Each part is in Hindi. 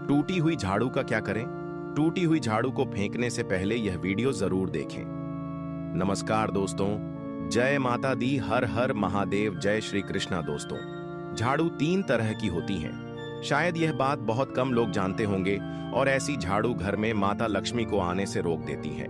टूटी हुई झाड़ू का क्या करें? टूटी हुई झाड़ू को फेंकने से पहले यह वीडियो जरूर देखें। नमस्कार दोस्तों, जय माता दी, हर हर महादेव, जय श्री कृष्णा। दोस्तों, झाड़ू 3 तरह की होती हैं। शायद यह बात बहुत कम लोग जानते होंगे और ऐसी झाड़ू घर में माता लक्ष्मी को आने से रोक देती है।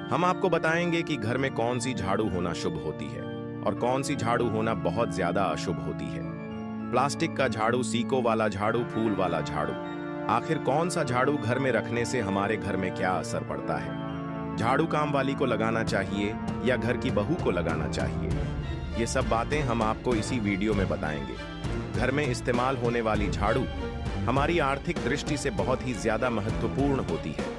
हम आपको बताएंगे कि घर में कौन सी झाड़ू होना शुभ होती है और कौन सी झाड़ू होना बहुत ज्यादा अशुभ होती है। प्लास्टिक का झाड़ू, सीको वाला झाड़ू, फूल वाला झाड़ू, आखिर कौन सा झाड़ू घर में रखने से हमारे घर में क्या असर पड़ता है? झाड़ू काम वाली को लगाना चाहिए या घर की बहू को लगाना चाहिए? ये सब बातें हम आपको इसी वीडियो में बताएंगे। घर में इस्तेमाल होने वाली झाड़ू हमारी आर्थिक दृष्टि से बहुत ही ज्यादा महत्वपूर्ण होती है,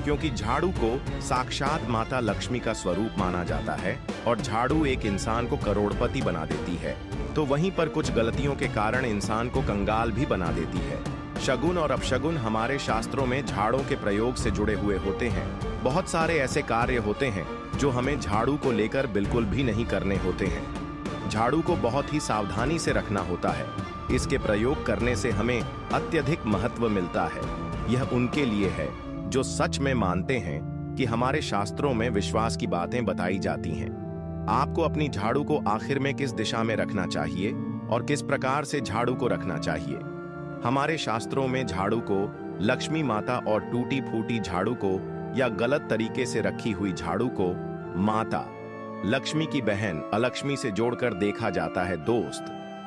क्योंकि झाड़ू को साक्षात माता लक्ष्मी का स्वरूप माना जाता है और झाड़ू एक इंसान को करोड़पति बना देती है, तो वहीं पर कुछ गलतियों के कारण इंसान को कंगाल भी बना देती है। शगुन और अपशगुन हमारे शास्त्रों में झाड़ू के प्रयोग से जुड़े हुए होते हैं। बहुत सारे ऐसे कार्य होते हैं जो हमें झाड़ू को लेकर बिल्कुल भी नहीं करने होते हैं। झाड़ू को बहुत ही सावधानी से रखना होता है। इसके प्रयोग करने से हमें अत्यधिक महत्व मिलता है। यह उनके लिए है जो सच में मानते हैं कि हमारे शास्त्रों में विश्वास की बातें बताई जाती हैं। आपको अपनी झाड़ू को आखिर में किस दिशा में रखना चाहिए और किस प्रकार से झाड़ू को रखना चाहिए? हमारे शास्त्रों में झाड़ू को लक्ष्मी माता और टूटी फूटी झाड़ू को या गलत तरीके से रखी हुई झाड़ू को माता लक्ष्मी की बहन अलक्ष्मी से जोड़कर देखा जाता है। दोस्त,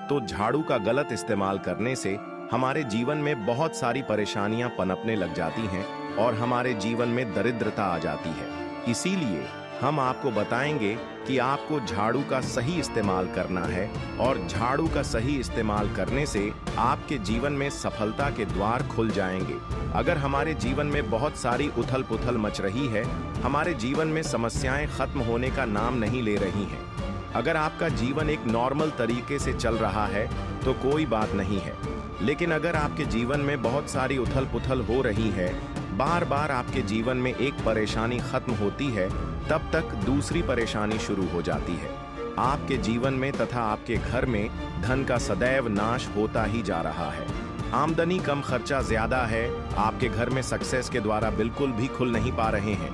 तो झाड़ू का गलत इस्तेमाल करने से हमारे जीवन में बहुत सारी परेशानियां पनपने लग जाती हैं और हमारे जीवन में दरिद्रता आ जाती है। इसीलिए हम आपको बताएंगे कि आपको झाड़ू का सही इस्तेमाल करना है और झाड़ू का सही इस्तेमाल करने से आपके जीवन में सफलता के द्वार खुल जाएंगे। अगर हमारे जीवन में बहुत सारी उथल पुथल मच रही है, हमारे जीवन में समस्याएं खत्म होने का नाम नहीं ले रही हैं, अगर आपका जीवन एक नॉर्मल तरीके से चल रहा है तो कोई बात नहीं है, लेकिन अगर आपके जीवन में बहुत सारी उथल पुथल हो रही है, बार बार आपके जीवन में एक परेशानी खत्म होती है, तब तक दूसरी परेशानी शुरू हो जाती है। आपके जीवन में तथा आपके घर में धन का सदैव नाश होता ही जा रहा है। आमदनी कम, खर्चा ज्यादा है, आपके घर में सक्सेस के द्वारा बिल्कुल भी खुल नहीं पा रहे हैं।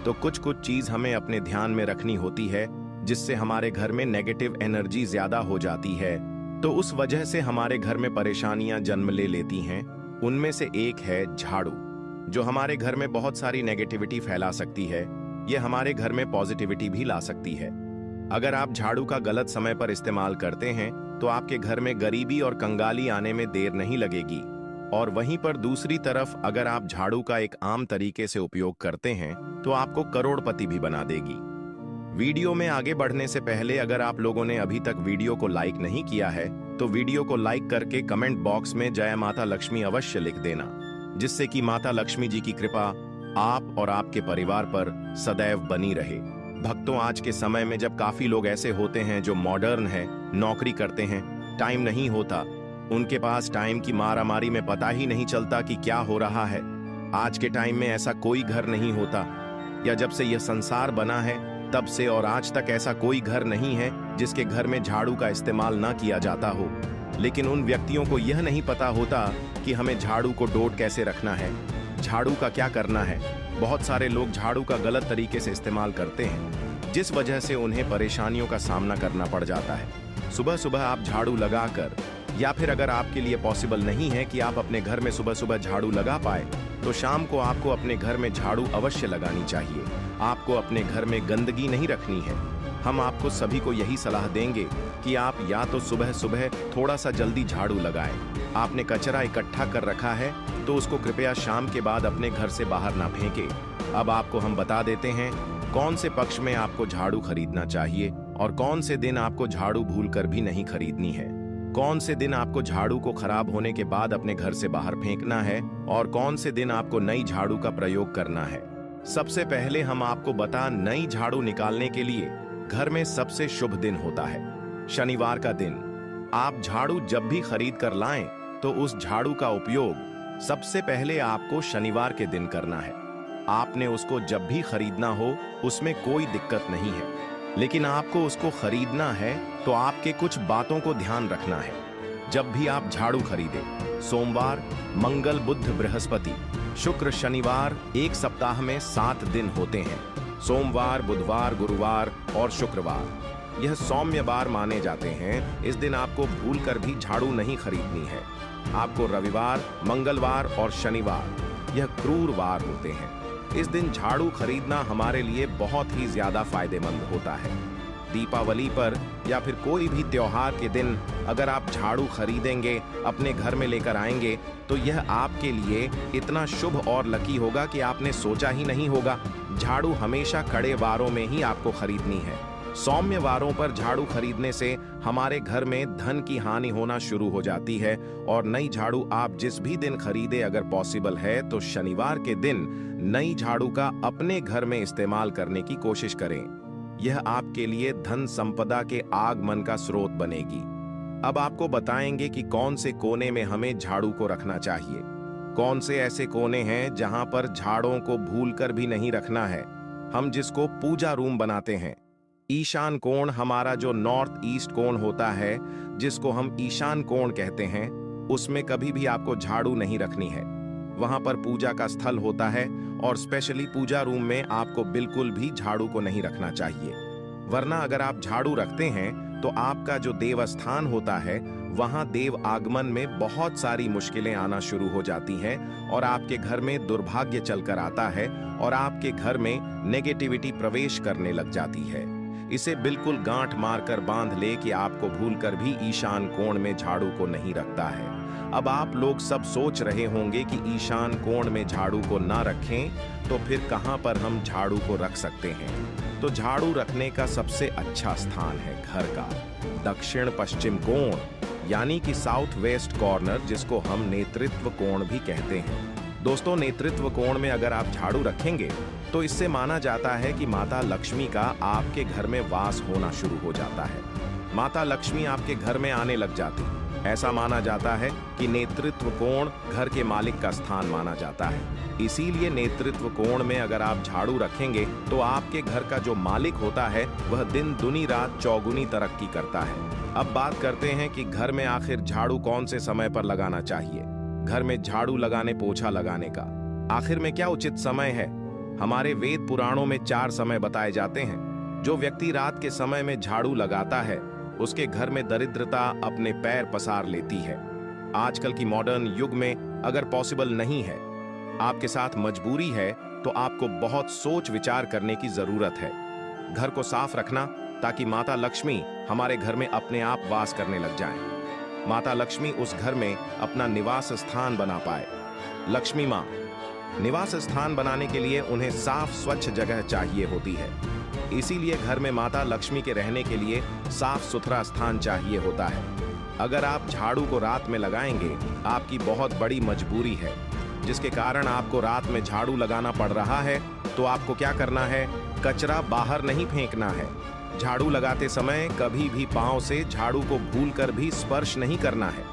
तो कुछ चीज हमें अपने ध्यान में रखनी होती है, जिससे हमारे घर में नेगेटिव एनर्जी ज्यादा हो जाती है, तो उस वजह से हमारे घर में परेशानियां जन्म ले लेती हैं। उनमें से एक है झाड़ू, जो हमारे घर में बहुत सारी नेगेटिविटी फैला सकती है। यह हमारे घर में पॉजिटिविटी भी ला सकती है। अगर आप झाड़ू का गलत समय पर इस्तेमाल करते हैं तो आपके घर में गरीबी और कंगाली आने में देर नहीं लगेगी, और वहीं पर दूसरी तरफ अगर आप झाड़ू का एक आम तरीके से उपयोग करते हैं तो आपको करोड़पति भी बना देगी। वीडियो में आगे बढ़ने से पहले अगर आप लोगों ने अभी तक वीडियो को लाइक नहीं किया है तो वीडियो को लाइक करके कमेंट बॉक्स में जय माता लक्ष्मी अवश्य लिख देना, जिससे कि माता लक्ष्मी जी की कृपा आप और आपके परिवार पर सदैव बनी रहे। भक्तों, आज के समय में जब काफी लोग ऐसे होते हैं जो मॉडर्न हैं, नौकरी करते हैं, टाइम नहीं होता, उनके पास टाइम की मारामारी में पता ही नहीं चलता कि क्या हो रहा है। आज के टाइम में ऐसा कोई घर नहीं होता, या जब से यह संसार बना है तब से और आज तक ऐसा कोई घर नहीं है जिसके घर में झाड़ू का इस्तेमाल ना किया जाता हो। लेकिन उन व्यक्तियों को यह नहीं पता होता कि हमें झाड़ू को डोट कैसे रखना है, झाड़ू का क्या करना है। बहुत सारे लोग झाड़ू का गलत तरीके से इस्तेमाल करते हैं, जिस वजह से उन्हें परेशानियों का सामना करना पड़ जाता है। सुबह सुबह आप झाड़ू लगाकर, या फिर अगर आपके लिए पॉसिबल नहीं है कि आप अपने घर में सुबह सुबह झाड़ू लगा पाए, तो शाम को आपको अपने घर में झाड़ू अवश्य लगानी चाहिए। आपको अपने घर में गंदगी नहीं रखनी है। हम आपको सभी को यही सलाह देंगे कि आप या तो सुबह सुबह थोड़ा सा जल्दी झाड़ू लगाएं। आपने कचरा इकट्ठा कर रखा है तो उसको कृपया शाम के बाद अपने घर से बाहर ना फेंकें। अब आपको हम बता देते हैं कौन से पक्ष में आपको झाड़ू खरीदना चाहिए और कौन से दिन आपको झाड़ू भूलकर भी नहीं खरीदनी है। कौन से दिन आपको झाड़ू को खराब होने के बाद अपने घर से बाहर फेंकना है और कौन से दिन आपको नई झाड़ू का प्रयोग करना है। सबसे पहले हम आपको बता, नई झाड़ू निकालने के लिए घर में सबसे शुभ दिन होता है शनिवार का दिन। आप झाड़ू जब भी खरीद कर लाएं तो उस झाड़ू का उपयोग सबसे पहले आपको शनिवार के दिन करना है। आपने उसको जब भी खरीदना हो उसमें कोई दिक्कत नहीं है, लेकिन आपको उसको खरीदना है तो आपके कुछ बातों को ध्यान रखना है। जब भी आप झाड़ू खरीदें, सोमवार, मंगल, बुध, बृहस्पति, शुक्र, शनिवार, एक सप्ताह में 7 दिन होते हैं। सोमवार, बुधवार, गुरुवार और शुक्रवार यह सौम्य बार माने जाते हैं। इस दिन आपको भूलकर भी झाड़ू नहीं खरीदनी है। आपको रविवार, मंगलवार और शनिवार यह क्रूर वार होते हैं। इस दिन झाड़ू खरीदना हमारे लिए बहुत ही ज्यादा फायदेमंद होता है। दीपावली पर या फिर कोई भी त्योहार के दिन अगर आप झाड़ू खरीदेंगे, अपने घर में लेकर आएंगे, तो यह आपके लिए इतना शुभ और लकी होगा कि आपने सोचा ही नहीं होगा। झाड़ू हमेशा कड़े वारों में ही आपको खरीदनी है। सौम्य वारों पर झाड़ू खरीदने से हमारे घर में धन की हानि होना शुरू हो जाती है। और नई झाड़ू आप जिस भी दिन खरीदे, अगर पॉसिबल है तो शनिवार के दिन नई झाड़ू का अपने घर में इस्तेमाल करने की कोशिश करें। यह आपके लिए धन संपदा के आगमन का स्रोत बनेगी। अब आपको बताएंगे कि कौन से कोने में हमें झाड़ू को रखना चाहिए। कौन से ऐसे कोने हैं जहां पर झाड़ों को भूलकर भी नहीं रखना है। हम जिसको पूजा रूम बनाते हैं, ईशान कोण, हमारा जो नॉर्थ ईस्ट कोण होता है, जिसको हम ईशान कोण कहते हैं, उसमें कभी भी आपको झाड़ू नहीं रखनी है। वहां पर पूजा का स्थल होता है और स्पेशली पूजा रूम में आपको बिल्कुल भी झाड़ू को नहीं रखना चाहिए। वरना अगर आप झाड़ू रखते हैं तो आपका जो देवस्थान होता है, वहां देव आगमन में बहुत सारी मुश्किलें आना शुरू हो जाती हैं और आपके घर में दुर्भाग्य चलकर आता है और आपके घर में नेगेटिविटी प्रवेश करने लग जाती है। इसे बिल्कुल गांठ मारकर बांध ले कि आपको भूलकर भी ईशान कोण में झाड़ू को नहीं रखता है। अब आप लोग सब सोच रहे होंगे कि ईशान कोण में झाड़ू को ना रखें तो फिर कहां पर हम झाड़ू को रख सकते हैं। तो झाड़ू रखने का सबसे अच्छा स्थान है घर का दक्षिण पश्चिम कोण, यानी कि साउथ वेस्ट कॉर्नर, जिसको हम नेतृत्व कोण भी कहते हैं। दोस्तों, नेतृत्व कोण में अगर आप झाड़ू रखेंगे तो इससे माना जाता है कि माता लक्ष्मी का आपके घर में वास होना शुरू हो जाता है। माता लक्ष्मी आपके घर में आने लग जाती। ऐसा माना जाता है कि नेतृत्व कोण घर के मालिक का स्थान माना जाता है। इसीलिए नेतृत्व कोण में अगर आप झाड़ू रखेंगे तो आपके घर का जो मालिक होता है वह दिन दुनी रात चौगुनी तरक्की करता है। अब बात करते हैं कि घर में आखिर झाड़ू कौन से समय पर लगाना चाहिए। घर में झाड़ू लगाने, पोछा लगाने का आखिर में क्या उचित समय है। हमारे वेद पुराणों में 4 समय बताए जाते हैं। जो व्यक्ति रात के समय में झाड़ू लगाता है उसके घर में दरिद्रता अपने पैर पसार लेती है। आजकल की मॉडर्न युग में अगर पॉसिबल नहीं है, आपके साथ मजबूरी है, तो आपको बहुत सोच विचार करने की जरूरत है। घर को साफ रखना ताकि माता लक्ष्मी हमारे घर में अपने आप वास करने लग जाएं। माता लक्ष्मी उस घर में अपना निवास स्थान बना पाए। लक्ष्मी माँ निवास स्थान बनाने के लिए उन्हें साफ स्वच्छ जगह चाहिए होती है। इसीलिए घर में माता लक्ष्मी के रहने के लिए साफ सुथरा स्थान चाहिए होता है। अगर आप झाड़ू को रात में लगाएंगे, आपकी बहुत बड़ी मजबूरी है जिसके कारण आपको रात में झाड़ू लगाना पड़ रहा है, तो आपको क्या करना है, कचरा बाहर नहीं फेंकना है। झाड़ू लगाते समय कभी भी पांव से झाड़ू को भूलकर भी स्पर्श नहीं करना है।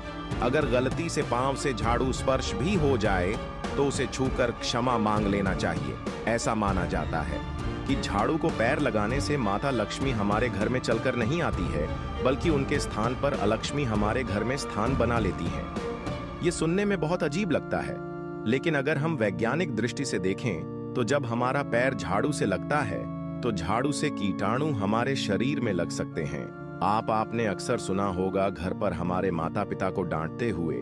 अगर गलती से पांव से झाड़ू स्पर्श भी हो जाए तो उसे छूकर क्षमा मांग लेना चाहिए। ऐसा माना जाता है कि झाड़ू को पैर लगाने से माता लक्ष्मी हमारे घर में चलकर नहीं आती है, बल्कि उनके स्थान पर अलक्ष्मी हमारे घर में स्थान बना लेती है। ये सुनने में बहुत अजीब लगता है, लेकिन अगर हम वैज्ञानिक दृष्टि से देखें तो जब हमारा पैर झाड़ू से लगता है तो झाड़ू से कीटाणु हमारे शरीर में लग सकते हैं। आपने अक्सर सुना होगा घर पर हमारे माता पिता को डांटते हुए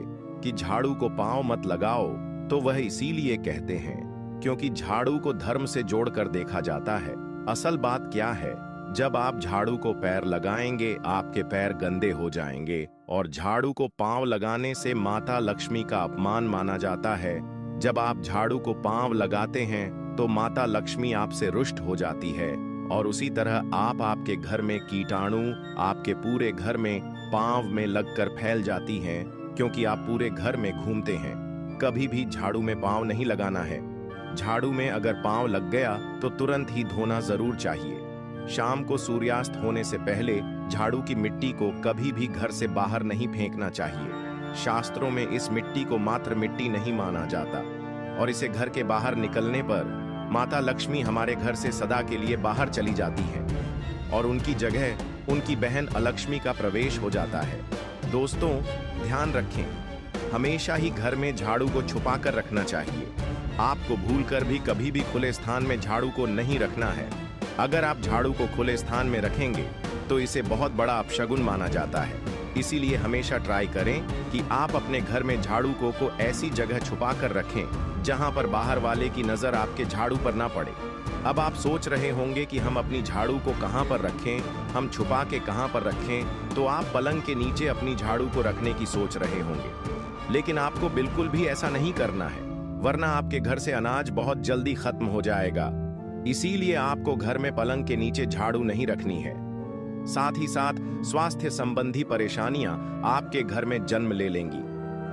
कि झाड़ू को पांव मत लगाओ, तो वह इसीलिए कहते हैं क्योंकि झाड़ू को धर्म से जोड़कर देखा जाता है। असल बात क्या है, जब आप झाड़ू को पैर लगाएंगे आपके पैर गंदे हो जाएंगे और झाड़ू को पांव लगाने से माता लक्ष्मी का अपमान माना जाता है। जब आप झाड़ू को पांव लगाते हैं तो माता लक्ष्मी आपसे रुष्ट हो जाती है और उसी तरह आपके घर में कीटाणु आपके पूरे घर में पांव में लगकर फैल जाती हैं, क्योंकि आप पूरे घर में घूमते हैं। कभी भी झाड़ू में पांव नहीं लगाना है। झाड़ू में अगर पांव लग गया तो तुरंत ही धोना जरूर चाहिए। शाम को सूर्यास्त होने से पहले झाड़ू की मिट्टी को कभी भी घर से बाहर नहीं फेंकना चाहिए। शास्त्रों में इस मिट्टी को मात्र मिट्टी नहीं माना जाता और इसे घर के बाहर निकलने पर माता लक्ष्मी हमारे घर से सदा के लिए बाहर चली जाती हैं और उनकी जगह उनकी बहन अलक्ष्मी का प्रवेश हो जाता है। दोस्तों, ध्यान रखें, हमेशा ही घर में झाड़ू को छुपा कर रखना चाहिए। आपको भूलकर भी कभी भी खुले स्थान में झाड़ू को नहीं रखना है। अगर आप झाड़ू को खुले स्थान में रखेंगे तो इसे बहुत बड़ा अपशगुन माना जाता है। इसीलिए हमेशा ट्राई करें कि आप अपने घर में झाड़ू को ऐसी जगह छुपा कर रखें जहां पर बाहर वाले की नजर आपके झाड़ू पर ना पड़े। अब आप सोच रहे होंगे कि हम अपनी झाड़ू को कहां पर रखें, हम छुपा के कहां पर रखें, तो आप पलंग के नीचे अपनी झाड़ू को रखने की सोच रहे होंगे। लेकिन आपको बिल्कुल भी ऐसा नहीं करना है, वरना आपके घर से अनाज बहुत जल्दी खत्म हो जाएगा। इसीलिए आपको घर में पलंग के नीचे झाड़ू नहीं रखनी है। साथ ही साथ स्वास्थ्य संबंधी परेशानियां आपके घर में जन्म ले लेंगी।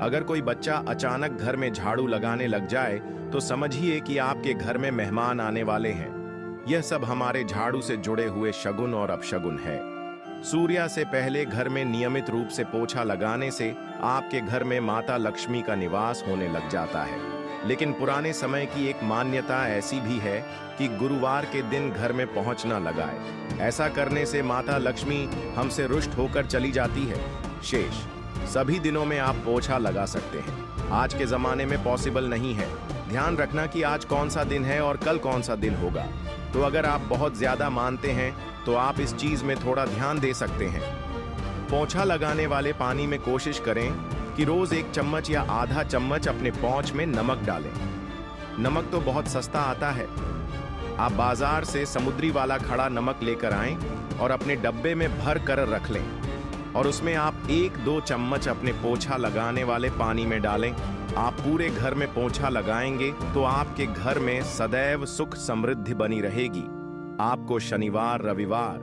अगर कोई बच्चा अचानक घर में झाड़ू लगाने लग जाए तो समझिए कि आपके घर में मेहमान आने वाले हैं। यह सब हमारे झाड़ू से जुड़े हुए शगुन और अपशगुन है। सूर्य से पहले घर में नियमित रूप से पोछा लगाने से आपके घर में माता लक्ष्मी का निवास होने लग जाता है। लेकिन पुराने समय की एक मान्यता ऐसी भी है कि गुरुवार के दिन घर में पहुंच न लगाए। ऐसा करने से माता लक्ष्मी हमसे रुष्ट होकर चली जाती है। शेष सभी दिनों में आप पोछा लगा सकते हैं। आज के जमाने में पॉसिबल नहीं है। ध्यान रखना कि आज कौन सा दिन है और कल कौन सा दिन होगा। तो अगर आप बहुत ज्यादा मानते हैं तो आप इस चीज में थोड़ा ध्यान दे सकते हैं। पोछा लगाने वाले पानी में कोशिश करें कि रोज 1 चम्मच या आधा चम्मच अपने पोंछ में नमक डालें। नमक तो बहुत सस्ता आता है। आप बाजार से समुद्री वाला खड़ा नमक लेकर आएं और अपने डब्बे में भर कर रख लें और उसमें आप 1-2 चम्मच अपने पोछा लगाने वाले पानी में डालें। आप पूरे घर में पोछा लगाएंगे तो आपके घर में सदैव सुख समृद्धि बनी रहेगी। आपको शनिवार रविवार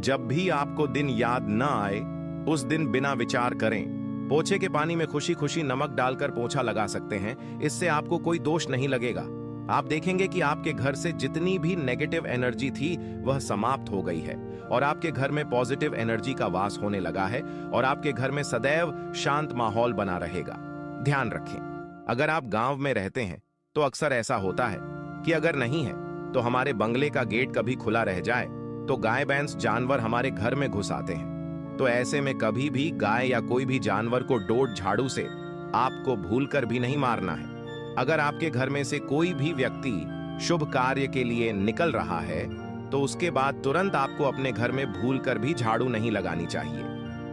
जब भी आपको दिन याद न आए उस दिन बिना विचार करें पोछे के पानी में खुशी खुशी नमक डालकर पोछा लगा सकते हैं। इससे आपको कोई दोष नहीं लगेगा। आप देखेंगे कि आपके घर से जितनी भी नेगेटिव एनर्जी थी वह समाप्त हो गई है और आपके घर में पॉजिटिव एनर्जी का वास होने लगा है और आपके घर में सदैव शांत माहौल बना रहेगा। ध्यान रखें, अगर आप गांव में रहते हैं तो अक्सर ऐसा होता है कि अगर नहीं है तो हमारे बंगले का गेट कभी खुला रह जाए तो गाय भैंस जानवर हमारे घर में घुस आते हैं। तो ऐसे में कभी भी गाय या कोई भी जानवर को डोट झाड़ू से आपको भूलकर भी नहीं मारना है। अगर आपके घर में से कोई भी व्यक्ति शुभ कार्य के लिए निकल रहा है तो उसके बाद तुरंत आपको अपने घर में भूलकर भी झाड़ू नहीं लगानी चाहिए।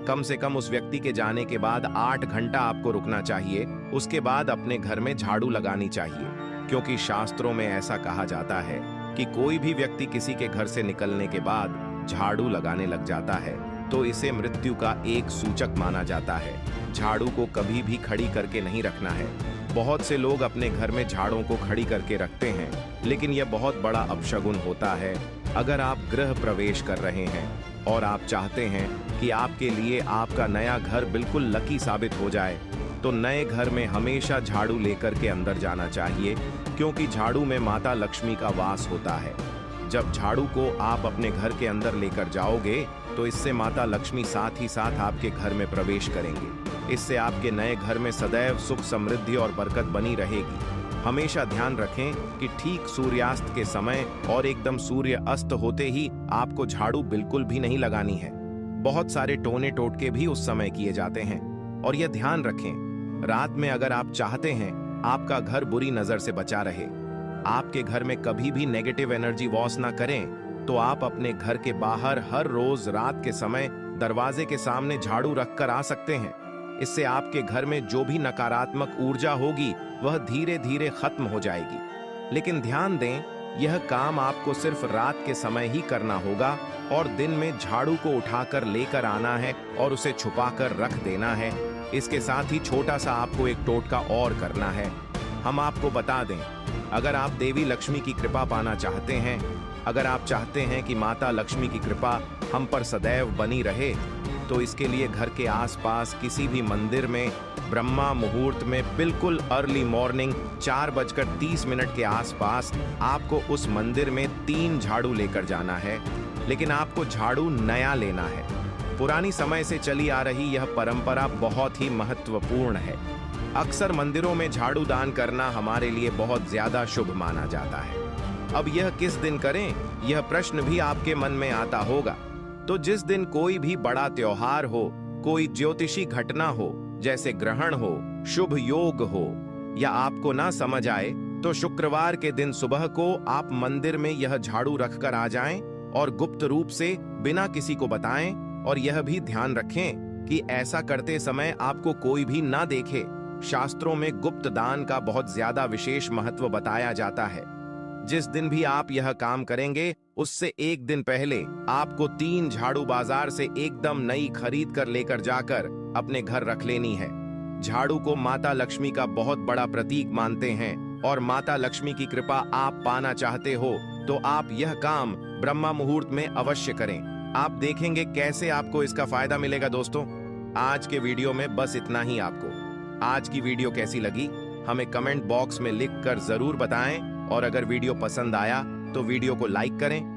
कम से कम उस व्यक्ति के जाने के बाद 8 घंटा आपको रुकना चाहिए। उसके बाद अपने घर में झाड़ू लगानी चाहिए, क्योंकि शास्त्रों में ऐसा कहा जाता है कि कोई भी व्यक्ति किसी के घर से निकलने के बाद झाड़ू लगाने लग जाता है तो इसे मृत्यु का एक सूचक माना जाता है। झाड़ू को कभी भी खड़ी करके नहीं रखना है। बहुत से लोग अपने घर में झाड़ों को खड़ी करके रखते हैं, लेकिन यह बहुत बड़ा अपशगुन होता है। अगर आप गृह प्रवेश कर रहे हैं और आप चाहते हैं कि आपके लिए आपका नया घर बिल्कुल लकी साबित हो जाए तो नए घर में हमेशा झाड़ू लेकर के अंदर जाना चाहिए, क्योंकि झाड़ू में माता लक्ष्मी का वास होता है। जब झाड़ू को आप अपने घर के अंदर लेकर जाओगे तो इससे माता लक्ष्मी साथ ही साथ आपके घर में प्रवेश करेंगे। इससे आपके नए घर में सदैव सुख समृद्धि और बरकत बनी रहेगी। हमेशा ध्यान रखें कि ठीक सूर्यास्त के समय और एकदम सूर्य अस्त होते ही आपको झाड़ू बिल्कुल भी नहीं लगानी है। बहुत सारे टोने टोटके भी उस समय किए जाते हैं। और यह ध्यान रखें, रात में अगर आप चाहते हैं आपका घर बुरी नजर से बचा रहे, आपके घर में कभी भी नेगेटिव एनर्जी वॉस ना करें, तो आप अपने घर के बाहर हर रोज रात के समय दरवाजे के सामने झाड़ू रखकर आ सकते हैं। इससे आपके घर में जो भी नकारात्मक ऊर्जा होगी वह धीरे धीरे खत्म हो जाएगी। लेकिन ध्यान दें, यह काम आपको सिर्फ रात के समय ही करना होगा और दिन में झाड़ू को उठाकर लेकर आना है और उसे छुपाकर रख देना है। इसके साथ ही छोटा सा आपको एक टोटका और करना है। हम आपको बता दें, अगर आप देवी लक्ष्मी की कृपा पाना चाहते हैं, अगर आप चाहते हैं कि माता लक्ष्मी की कृपा हम पर सदैव बनी रहे, तो इसके लिए घर के आसपास किसी भी मंदिर में ब्रह्मा मुहूर्त में बिल्कुल अर्ली मॉर्निंग 4:30 के आसपास आपको उस मंदिर में 3 झाड़ू लेकर जाना है। लेकिन आपको झाड़ू नया लेना है। पुरानी समय से चली आ रही यह परंपरा बहुत ही महत्वपूर्ण है। अक्सर मंदिरों में झाड़ू दान करना हमारे लिए बहुत ज्यादा शुभ माना जाता है। अब यह किस दिन करें, यह प्रश्न भी आपके मन में आता होगा। तो जिस दिन कोई भी बड़ा त्योहार हो, कोई ज्योतिषी घटना हो, जैसे ग्रहण हो, शुभ योग हो, या आपको ना समझ आए तो शुक्रवार के दिन सुबह को आप मंदिर में यह झाड़ू रखकर आ जाएं और गुप्त रूप से बिना किसी को बताएं, और यह भी ध्यान रखें कि ऐसा करते समय आपको कोई भी ना देखे। शास्त्रों में गुप्त दान का बहुत ज्यादा विशेष महत्व बताया जाता है। जिस दिन भी आप यह काम करेंगे उससे एक दिन पहले आपको 3 झाड़ू बाजार से एकदम नई खरीद कर लेकर जाकर अपने घर रख लेनी है। झाड़ू को माता लक्ष्मी का बहुत बड़ा प्रतीक मानते हैं और माता लक्ष्मी की कृपा आप पाना चाहते हो तो आप यह काम ब्रह्मा मुहूर्त में अवश्य करें। आप देखेंगे कैसे आपको इसका फायदा मिलेगा। दोस्तों, आज के वीडियो में बस इतना ही। आपको आज की वीडियो कैसी लगी हमें कमेंट बॉक्स में लिख कर जरूर बताएं, और अगर वीडियो पसंद आया तो वीडियो को लाइक करें।